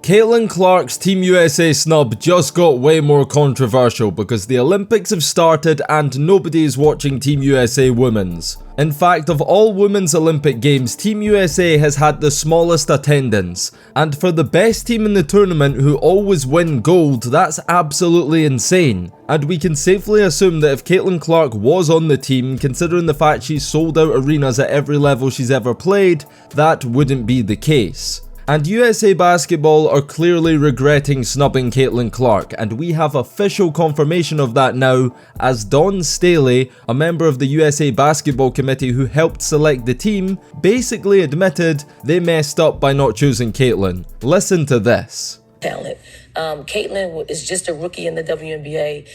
Caitlin Clark's Team USA snub just got way more controversial because the Olympics have started and nobody is watching Team USA Women's. In fact, of all women's Olympic games, Team USA has had the smallest attendance, and for the best team in the tournament who always win gold, that's absolutely insane. And we can safely assume that if Caitlin Clark was on the team, considering the fact she's sold out arenas at every level she's ever played, that wouldn't be the case. And USA Basketball are clearly regretting snubbing Caitlin Clark, and we have official confirmation of that now, as Dawn Staley, a member of the USA Basketball Committee who helped select the team, basically admitted they messed up by not choosing Caitlin. Listen to this. Talent. Caitlin is just a rookie in the WNBA.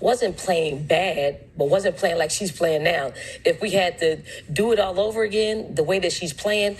Wasn't playing bad, but wasn't playing like she's playing now. If we had to do it all over again, the way that she's playing,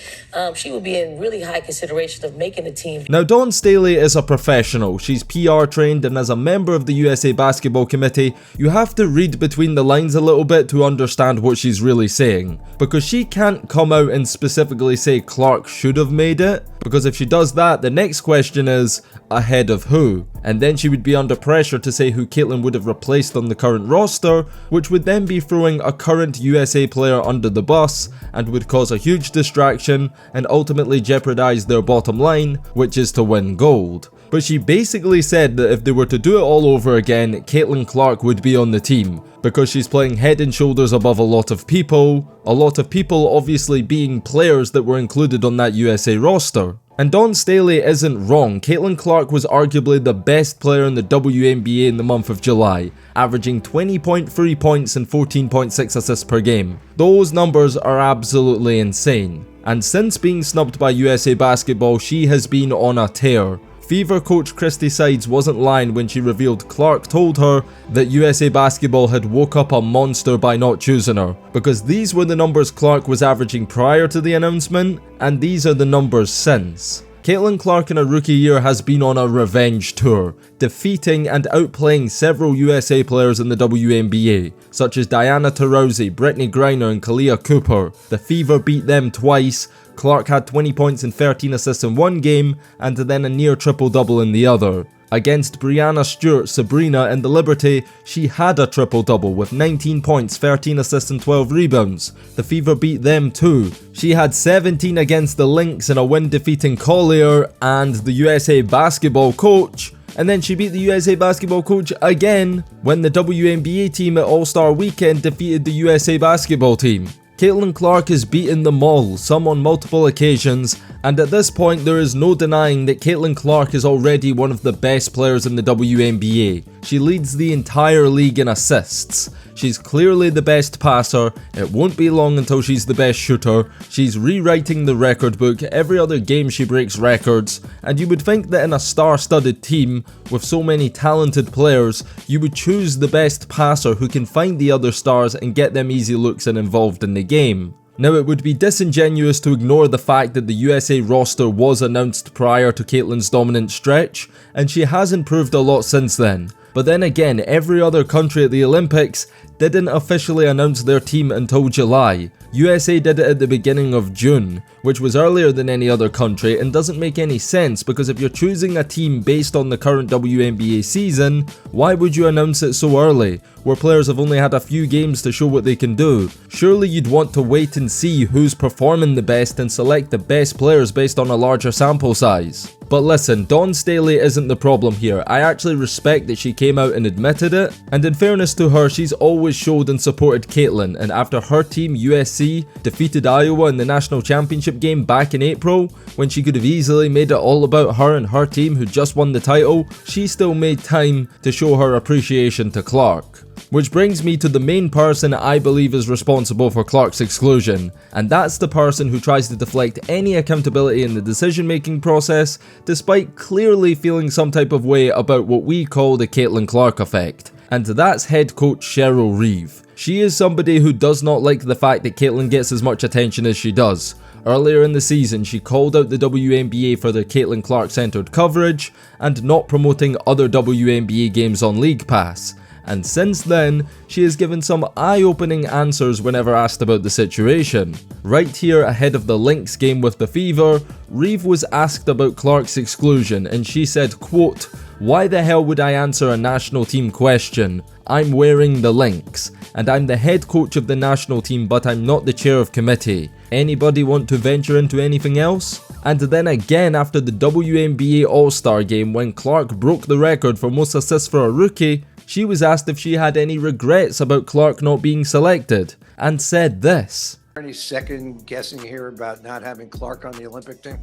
she would be in really high consideration of making the team. Now, Dawn Staley is a professional. She's PR trained, and as a member of the USA Basketball Committee, you have to read between the lines a little bit to understand what she's really saying. Because she can't come out and specifically say Clark should have made it, because if she does that, the next question is, ahead of who? And then she would be under pressure to say who Caitlin would have replaced on the current roster, which would then be throwing a current USA player under the bus and would cause a huge distraction and ultimately jeopardize their bottom line, which is to win gold. But she basically said that if they were to do it all over again, Caitlin Clark would be on the team, because she's playing head and shoulders above a lot of people obviously being players that were included on that USA roster. And Dawn Staley isn't wrong. Caitlin Clark was arguably the best player in the WNBA in the month of July, averaging 20.3 points and 14.6 assists per game. Those numbers are absolutely insane. And since being snubbed by USA Basketball, she has been on a tear. Fever coach Christy Sides wasn't lying when she revealed Clark told her that USA Basketball had woke up a monster by not choosing her, because these were the numbers Clark was averaging prior to the announcement, and these are the numbers since. Caitlin Clark in her rookie year has been on a revenge tour, defeating and outplaying several USA players in the WNBA, such as Diana Taurasi, Brittany Griner and Kalia Cooper. The Fever beat them twice. Clark had 20 points and 13 assists in one game, and then a near triple-double in the other. Against Brianna Stewart, Sabrina and the Liberty, she had a triple-double with 19 points, 13 assists and 12 rebounds. The Fever beat them too. She had 17 against the Lynx in a win defeating Collier and the USA Basketball coach. And then she beat the USA Basketball coach again when the WNBA team at All-Star Weekend defeated the USA Basketball team. Caitlin Clark has beaten them all, some on multiple occasions, and at this point there is no denying that Caitlin Clark is already one of the best players in the WNBA. She leads the entire league in assists. She's clearly the best passer, it won't be long until she's the best shooter, she's rewriting the record book, every other game she breaks records, and you would think that in a star-studded team with so many talented players, you would choose the best passer who can find the other stars and get them easy looks and involved in the game. Now, it would be disingenuous to ignore the fact that the USA roster was announced prior to Caitlin's dominant stretch, and she has improved a lot since then. But then again, every other country at the Olympics didn't officially announce their team until July. USA did it at the beginning of June, which was earlier than any other country and doesn't make any sense because if you're choosing a team based on the current WNBA season, why would you announce it so early, where players have only had a few games to show what they can do? Surely you'd want to wait and see who's performing the best and select the best players based on a larger sample size. But listen, Dawn Staley isn't the problem here. I actually respect that she came out and admitted it, and in fairness to her, she's always showed and supported Caitlin, and after her team USC defeated Iowa in the national championship game back in April, when she could have easily made it all about her and her team who just won the title, she still made time to show her appreciation to Clark. Which brings me to the main person I believe is responsible for Clark's exclusion, and that's the person who tries to deflect any accountability in the decision-making process, despite clearly feeling some type of way about what we call the Caitlin Clark effect. And that's head coach Cheryl Reeve. She is somebody who does not like the fact that Caitlin gets as much attention as she does. Earlier in the season, she called out the WNBA for their Caitlin Clark-centered coverage and not promoting other WNBA games on League Pass. and since then, she has given some eye-opening answers whenever asked about the situation. Right here ahead of the Lynx game with the Fever, Reeve was asked about Clark's exclusion and she said, quote, "Why the hell would I answer a national team question? I'm wearing the Lynx, and I'm the head coach of the national team, but I'm not the chair of committee. Anybody want to venture into anything else?" And then again after the WNBA All-Star game when Clark broke the record for most assists for a rookie, she was asked if she had any regrets about Clark not being selected, and said this. Any second guessing here about not having Clark on the Olympic team?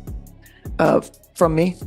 From me?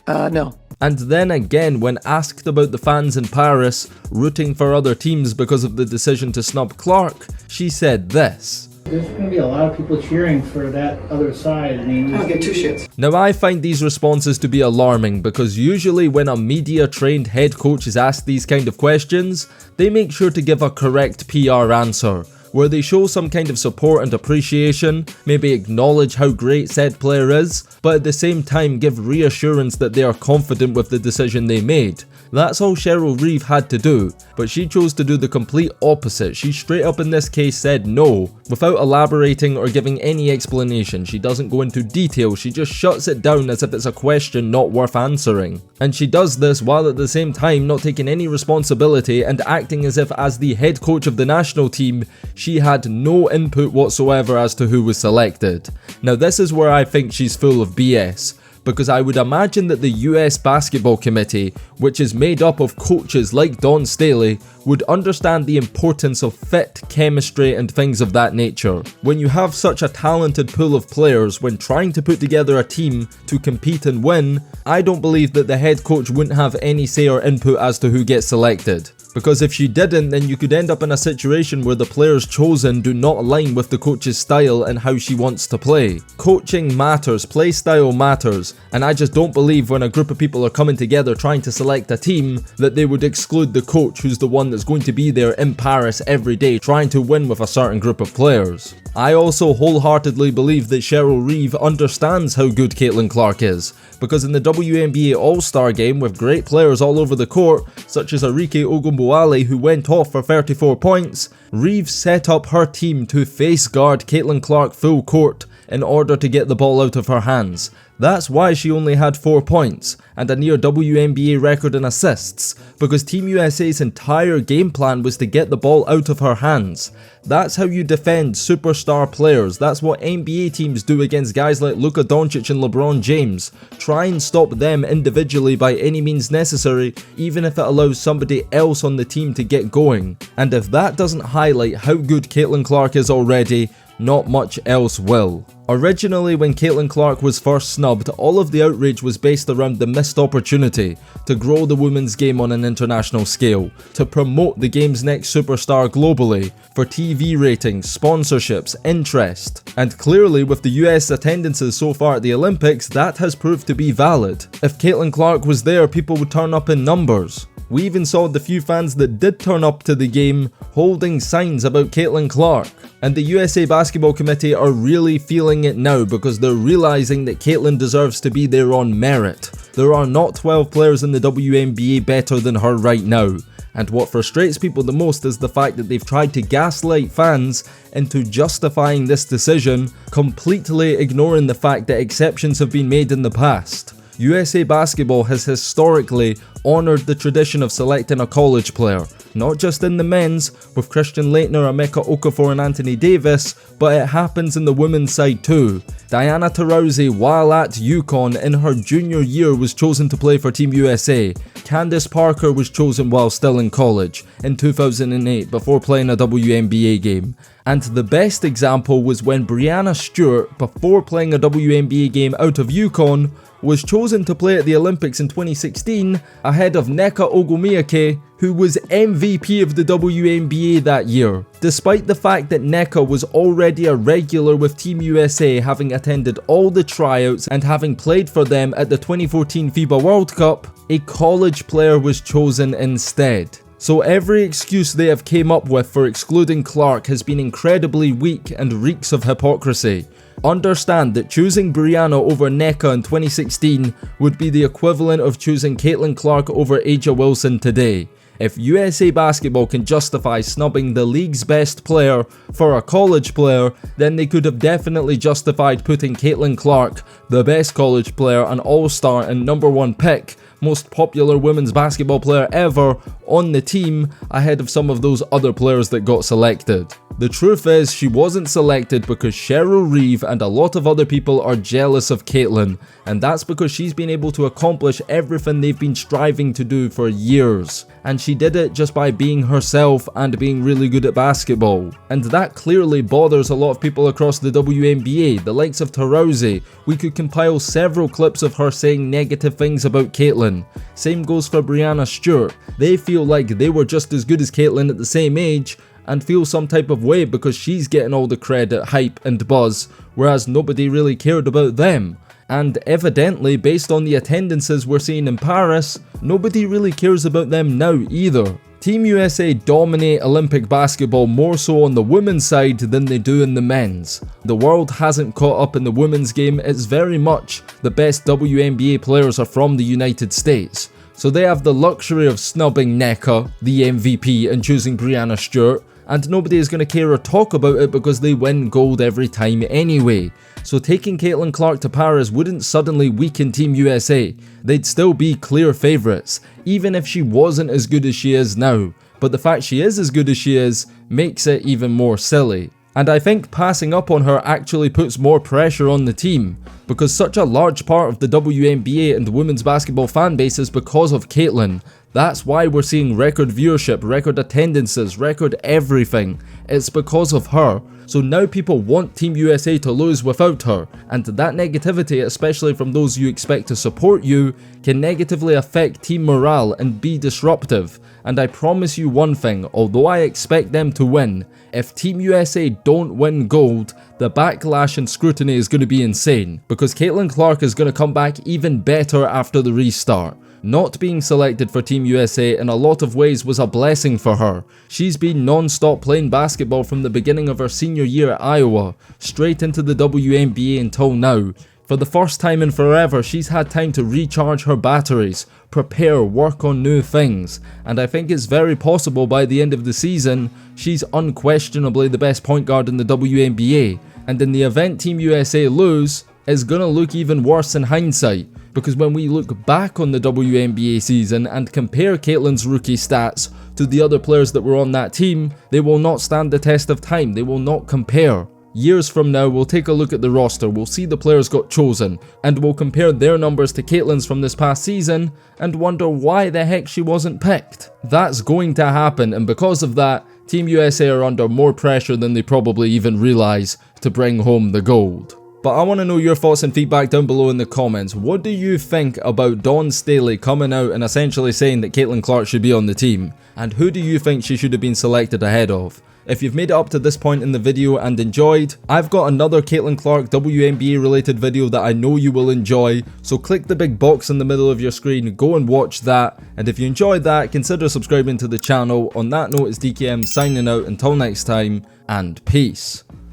No. And then again when asked about the fans in Paris rooting for other teams because of the decision to snub Clark, she said this. There's going to be a lot of people cheering for that other side. I mean, I don't get two shits. Now I find these responses to be alarming because usually when a media trained head coach is asked these kind of questions, they make sure to give a correct PR answer, where they show some kind of support and appreciation, maybe acknowledge how great said player is, but at the same time give reassurance that they are confident with the decision they made. That's all Cheryl Reeve had to do, but she chose to do the complete opposite. She straight up in this case said no, without elaborating or giving any explanation. She doesn't go into detail, she just shuts it down as if it's a question not worth answering. And she does this while at the same time not taking any responsibility and acting as if as the head coach of the national team, she had no input whatsoever as to who was selected. Now this is where I think she's full of BS. Because I would imagine that the US Basketball Committee, which is made up of coaches like Dawn Staley, would understand the importance of fit, chemistry and things of that nature. When you have such a talented pool of players when trying to put together a team to compete and win, I don't believe that the head coach wouldn't have any say or input as to who gets selected. Because if she didn't, then you could end up in a situation where the players chosen do not align with the coach's style and how she wants to play. Coaching matters, play style matters, and I just don't believe when a group of people are coming together trying to select a team that they would exclude the coach who's the one that's going to be there in Paris every day trying to win with a certain group of players. I also wholeheartedly believe that Cheryl Reeve understands how good Caitlin Clark is, because in the WNBA All-Star game with great players all over the court, such as Arike Ogunbowale who went off for 34 points, Reeve set up her team to face guard Caitlin Clark full court in order to get the ball out of her hands. That's why she only had 4 points and a near WNBA record in assists, because Team USA's entire game plan was to get the ball out of her hands. That's how you defend superstar players. That's what NBA teams do against guys like Luka Doncic and LeBron James. Try and stop them individually by any means necessary, even if it allows somebody else on the team to get going. And if that doesn't highlight how good Caitlin Clark is already, not much else will. Originally, when Caitlin Clark was first snubbed, all of the outrage was based around the missed opportunity to grow the women's game on an international scale, to promote the game's next superstar globally, for TV ratings, sponsorships, interest. And clearly, with the US attendances so far at the Olympics, that has proved to be valid. If Caitlin Clark was there, people would turn up in numbers. We even saw the few fans that did turn up to the game holding signs about Caitlin Clark. And the USA Basketball Committee are really feeling it now because they're realizing that Caitlin deserves to be there on merit. There are not 12 players in the WNBA better than her right now. And what frustrates people the most is the fact that they've tried to gaslight fans into justifying this decision, completely ignoring the fact that exceptions have been made in the past. USA Basketball has historically honoured the tradition of selecting a college player, not just in the men's with Christian Laettner, Emeka Okafor and Anthony Davis, but it happens in the women's side too. Diana Taurasi, while at UConn in her junior year, was chosen to play for Team USA. Candace Parker was chosen while still in college in 2008 before playing a WNBA game. And the best example was when Breanna Stewart, before playing a WNBA game out of UConn, was chosen to play at the Olympics in 2016 ahead of Nneka Ogwumike, who was MVP of the WNBA that year, despite the fact that Nneka was already a regular with Team USA, having attended all the tryouts and having played for them at the 2014 FIBA World Cup. A college player was chosen instead. So every excuse they have came up with for excluding Clark has been incredibly weak and reeks of hypocrisy. Understand that choosing Breanna over Nneka in 2016 would be the equivalent of choosing Caitlin Clark over A'ja Wilson today. If USA Basketball can justify snubbing the league's best player for a college player, then they could have definitely justified putting Caitlin Clark, the best college player, an all-star and #1 pick, most popular women's basketball player ever, on the team ahead of some of those other players that got selected. The truth is, she wasn't selected because Cheryl Reeve and a lot of other people are jealous of Caitlin, and that's because she's been able to accomplish everything they've been striving to do for years. And she did it just by being herself and being really good at basketball. And that clearly bothers a lot of people across the WNBA, the likes of Taurasi. We could compile several clips of her saying negative things about Caitlin. Same goes for Breanna Stewart. They feel like they were just as good as Caitlin at the same age, and feel some type of way because she's getting all the credit, hype and buzz, whereas nobody really cared about them. And evidently, based on the attendances we're seeing in Paris, nobody really cares about them now either. Team USA dominate Olympic basketball more so on the women's side than they do in the men's. The world hasn't caught up in the women's game. It's very much the best WNBA players are from the United States. So they have the luxury of snubbing Nneka, the MVP, and choosing Breanna Stewart, and nobody is going to care or talk about it because they win gold every time anyway. So taking Caitlin Clark to Paris wouldn't suddenly weaken Team USA. They'd still be clear favourites, even if she wasn't as good as she is now. But the fact she is as good as she is makes it even more silly. And I think passing up on her actually puts more pressure on the team, because such a large part of the WNBA and women's basketball fan base is because of Caitlin. That's why we're seeing record viewership, record attendances, record everything. It's because of her. So now people want Team USA to lose without her, and that negativity, especially from those you expect to support you, can negatively affect team morale and be disruptive. And I promise you one thing, although I expect them to win, if Team USA don't win gold, the backlash and scrutiny is going to be insane, because Caitlin Clark is going to come back even better after the restart. Not being selected for Team USA in a lot of ways was a blessing for her. She's been non-stop playing basketball from the beginning of her senior year at Iowa, straight into the WNBA until now. For the first time in forever, she's had time to recharge her batteries, prepare, work on new things, and I think it's very possible by the end of the season, she's unquestionably the best point guard in the WNBA, and in the event Team USA lose, it's gonna look even worse in hindsight, because when we look back on the WNBA season and compare Caitlin's rookie stats to the other players that were on that team, they will not stand the test of time, they will not compare. Years from now, we'll take a look at the roster, we'll see the players got chosen, and we'll compare their numbers to Caitlin's from this past season, and wonder why the heck she wasn't picked. That's going to happen, and because of that, Team USA are under more pressure than they probably even realise to bring home the gold. But I want to know your thoughts and feedback down below in the comments. What do you think about Dawn Staley coming out and essentially saying that Caitlin Clark should be on the team? And who do you think she should have been selected ahead of? If you've made it up to this point in the video and enjoyed, I've got another Caitlin Clark WNBA related video that I know you will enjoy, so click the big box in the middle of your screen, go and watch that, and if you enjoyed that, consider subscribing to the channel. On that note, it's DKM signing out, until next time, and peace.